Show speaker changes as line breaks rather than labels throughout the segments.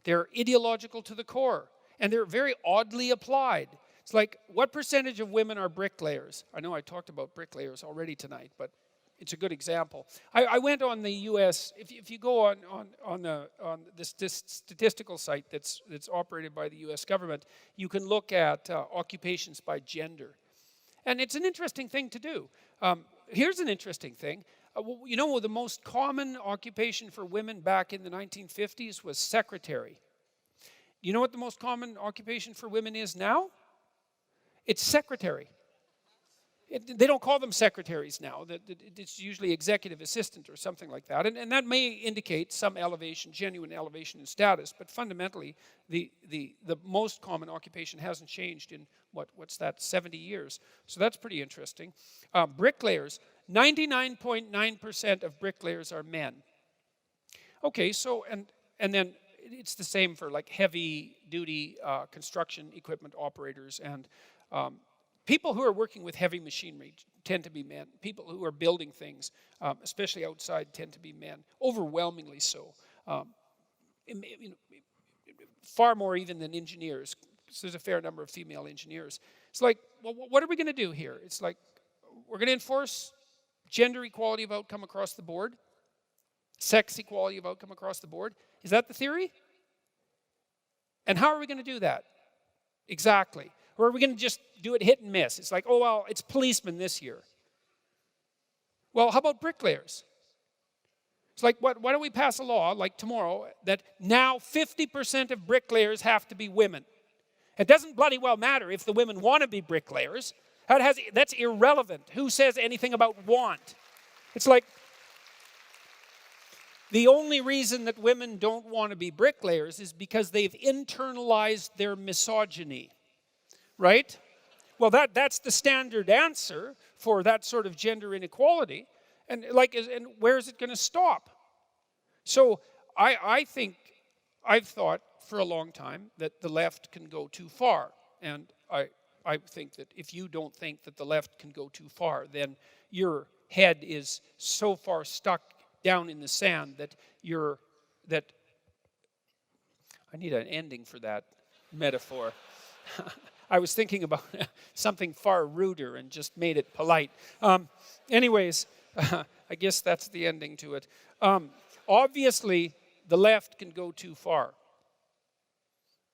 They're ideological to the core, and they're very oddly applied. It's like, what percentage of women are bricklayers? I know I talked about bricklayers already tonight, but it's a good example. I went on the U.S., if you go on this statistical site that's operated by the U.S. government, you can look at occupations by gender. And it's an interesting thing to do. Here's an interesting thing. You know, the most common occupation for women back in the 1950s was secretary. You know what the most common occupation for women is now? It's secretary. They don't call them secretaries now. It's usually executive assistant or something like that. And that may indicate some elevation, genuine elevation in status. But fundamentally, the most common occupation hasn't changed in, what's that, 70 years. So that's pretty interesting. Bricklayers, 99.9% of bricklayers are men. Okay, so, and then it's the same for like heavy-duty construction equipment operators and people who are working with heavy machinery tend to be men. People who are building things, especially outside, tend to be men, overwhelmingly so. Far more even than engineers. So there's a fair number of female engineers. It's like, well, what are we going to do here? It's like, we're going to enforce gender equality of outcome across the board, sex equality of outcome across the board. Is that the theory? And how are we going to do that? Exactly. Or are we going to just do it hit and miss? It's like, oh, well, it's policemen this year. Well, how about bricklayers? It's like, why don't we pass a law, like tomorrow, that now 50% of bricklayers have to be women? It doesn't bloody well matter if the women want to be bricklayers. That's irrelevant. Who says anything about want? It's like, the only reason that women don't want to be bricklayers is because they've internalized their misogyny. Right? Well, that's the standard answer for that sort of gender inequality. And where is it going to stop? So I think, I've thought for a long time that the left can go too far. And I think that if you don't think that the left can go too far, then your head is so far stuck down in the sand that I need an ending for that metaphor. I was thinking about something far ruder and just made it polite. Anyways, I guess that's the ending to it. Obviously, the left can go too far.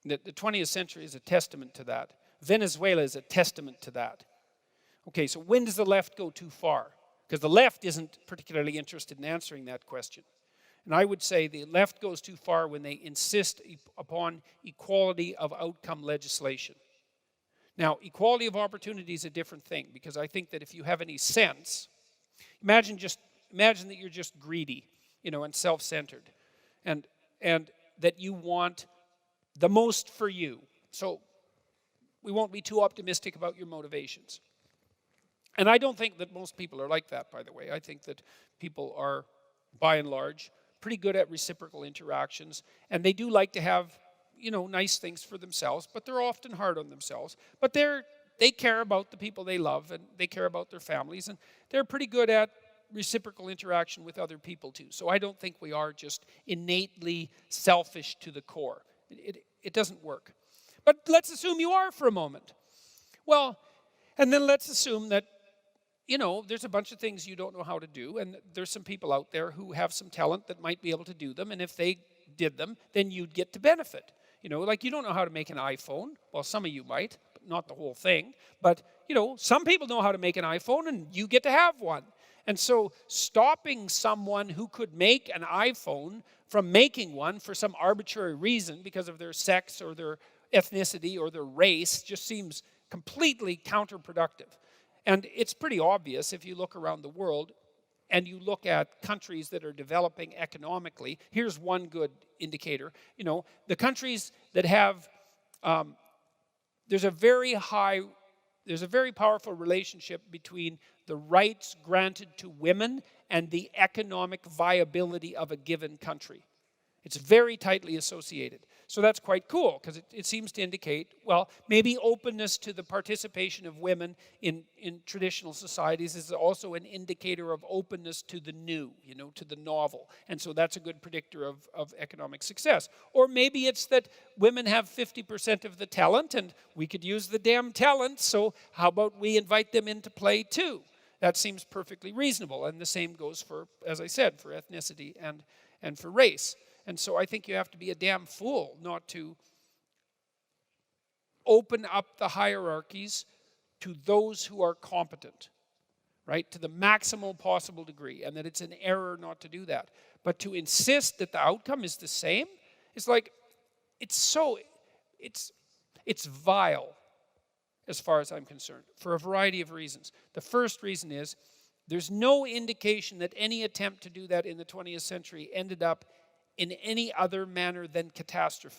The 20th century is a testament to that. Venezuela is a testament to that. Okay, so when does the left go too far? Because the left isn't particularly interested in answering that question. And I would say the left goes too far when they insist upon equality of outcome legislation. Now, equality of opportunity is a different thing, because I think that if you have any sense, imagine that you're just greedy, and self-centered, and that you want the most for you. So we won't be too optimistic about your motivations. And I don't think that most people are like that, by the way. I think that people are, by and large, pretty good at reciprocal interactions, and they do like to have nice things for themselves, but they're often hard on themselves. But they care about the people they love, and they care about their families, and they're pretty good at reciprocal interaction with other people too. So I don't think we are just innately selfish to the core. It doesn't work. But let's assume you are for a moment. Well, and then let's assume that there's a bunch of things you don't know how to do, and there's some people out there who have some talent that might be able to do them, and if they did them, then you'd get to benefit. Like you don't know how to make an iPhone. Well, some of you might, but not the whole thing. But, some people know how to make an iPhone, and you get to have one. And so stopping someone who could make an iPhone from making one for some arbitrary reason because of their sex or their ethnicity or their race just seems completely counterproductive. And it's pretty obvious if you look around the world and you look at countries that are developing economically. Here's one good indicator. The countries that have, there's a very powerful relationship between the rights granted to women and the economic viability of a given country. It's very tightly associated. So that's quite cool, because it seems to indicate, well, maybe openness to the participation of women in traditional societies is also an indicator of openness to the new, to the novel. And so that's a good predictor of economic success. Or maybe it's that women have 50% of the talent, and we could use the damn talent, so how about we invite them into play too? That seems perfectly reasonable. And the same goes for, as I said, for ethnicity and for race. And so I think you have to be a damn fool not to open up the hierarchies to those who are competent, right? To the maximal possible degree, and that it's an error not to do that. But to insist that the outcome is the same, it's like, it's vile as far as I'm concerned, for a variety of reasons. The first reason is, there's no indication that any attempt to do that in the 20th century ended up in any other manner than catastrophe.